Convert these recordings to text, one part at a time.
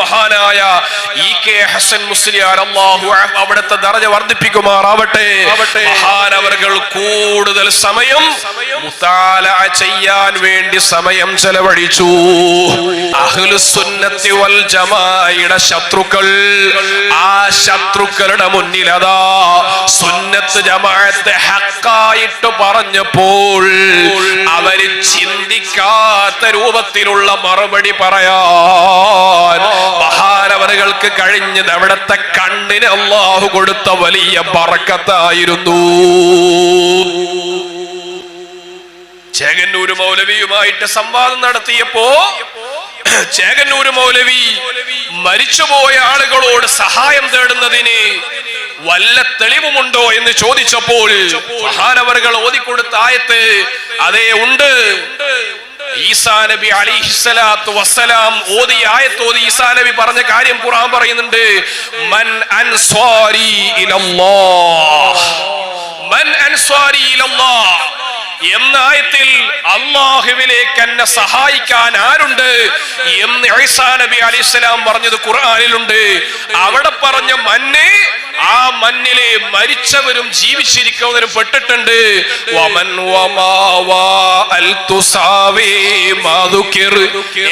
മഹാനായ EK ഹസൻ മുസ്ലിയാർ അല്ലാഹു അവിടുത്തെ ദറജ വർദ്ധിപ്പിക്കുമാറാവട്ടെ. മഹാനവർകൾ കൂടുതൽ സമയം മുതാലഅ ചെയ്യാൻ വേണ്ടി സമയം ചെലവഴിച്ചു. അഹ്ലുസ് സുന്നത്തി വൽ ജമാഅയുടെ ശത്രുക്കൾ, ആ ശത്രുക്കളുടെ മുന്നിൽ അതാ സുന്നത്ത് ജമാഅത്ത് ഹഖായിട്ട് പറഞ്ഞപ്പോൾ അവര് ചിന്തിക്കാത്ത രൂപത്തിലുള്ള മറുപടി പറയാൻ മഹാനവറുകൾക്ക് കഴിഞ്ഞത് അവിടുത്തെ കണ്ണിന് അല്ലാഹു കൊടുത്ത വലിയ ബറക്കത്തായിരുന്നു. ചേകന്നൂർ മൗലവിയുമായിട്ട് സംവാദം നടത്തിയപ്പോ ചേകന്നൂർ മൗലവി മരിച്ചുപോയ ആളുകളോട് സഹായം തേടുന്നതിന് വല്ല തെളിവുമുണ്ടോ എന്ന് ചോദിച്ചപ്പോൾ മഹാനവറുകൾ ഓതിക്കൊടുത്ത ആയത്ത് അതേ ഉണ്ട്. ഈസാ നബി അലൈഹിസ്സലാത്തു വസ്സലാം ഓതിയ ആയത്തോതി ഈസാ നബി പറഞ്ഞ കാര്യം ഖുർആൻ പറയുന്നുണ്ട്. മൻ അൻസ്വാരി ഇലല്ലാഹ്, മൻ അൻസ്വാരി ഇലല്ലാഹ് എന്ന ആയത്തിൽ അല്ലാഹുവിലേക്ക് എന്നെ സഹായിക്കാൻ ആരുണ്ട് എന്ന് ഈസാ നബി അലൈഹിസ്സലാം പറഞ്ഞത് ഖുർആനിലുണ്ട്. അവിടെ പറഞ്ഞ മന്ന് ആ മണ്ണിലെ മരിച്ചവരും ജീവിച്ചിരിക്കുന്നവരും പെട്ടിട്ടുണ്ട്.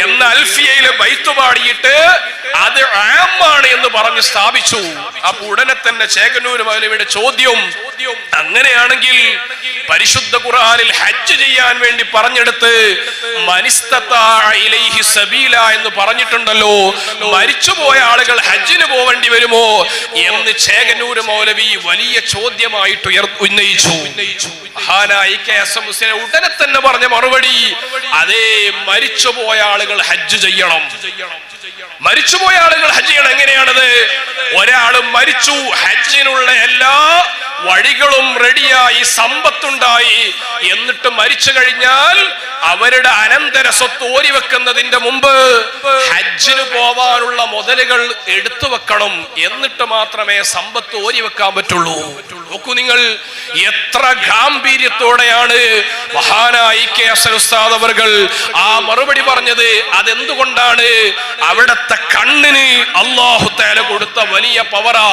എന്ന അൽഫിയയിലെ ബൈത്ത് പാടിയിട്ട് അത് ആമാണ് എന്ന് പറഞ്ഞ് സ്ഥാപിച്ചു. അപ്പൊ ഉടനെ തന്നെ ചേകന്നൂർ മൗലവിയുടെ ചോദ്യം, അങ്ങനെയാണെങ്കിൽ പരിശുദ്ധ ഖുർആനിൽ ഹജ്ജ് ചെയ്യാൻ വേണ്ടി പറഞ്ഞെടുത്ത് മനിസ്തതാഅ ഇലൈഹി സബീല എന്ന് പറഞ്ഞിട്ടുണ്ടല്ലോ, മരിച്ചുപോയ ആളുകൾ ഹജ്ജിന് പോവേണ്ടി വരുമോ എന്ന് ചേകന്നൂർ മൗലവി വലിയ ചോദ്യമായിട്ട് ഉന്നയിച്ചു. ഉടനെ തന്നെ പറഞ്ഞ മറുപടി അതേ, മരിച്ചുപോയ ആളുകൾ ഹജ്ജ് ചെയ്യണം, മരിച്ചുപോയ ആളുകൾ ഹജ്ജ് ചെയ്യണം. എങ്ങനെയാണത്? ഒരാൾ മരിച്ചു, ഹജ്ജിനുള്ള എല്ലാ വഴികളും റെഡിയായി, സമ്പത്തുണ്ടായി, എന്നിട്ട് മരിച്ചു കഴിഞ്ഞാൽ അവരുടെ അനന്തര സ്വത്ത് ഓരിവെക്കുന്നതിന്റെ മുമ്പ് ഹജ്ജിന് പോവാനുള്ള മുതലുകൾ എടുത്തു വെക്കണം, എന്നിട്ട് മാത്രമേ സമ്പത്ത് ഓരിവെക്കാൻ പറ്റുള്ളൂ. നോക്കൂ നിങ്ങൾ, എത്ര ഗാംഭീര്യത്തോടെയാണ് മഹാനായ EK ഹസൻ ഉസ്താദ് അവർകൾ ആ മറുപടി പറഞ്ഞത്. അതെന്തുകൊണ്ടാണ്? അവിടത്തെ കണ്ണിന് അല്ലാഹു തആല കൊടുത്ത വലിയ പവറാ.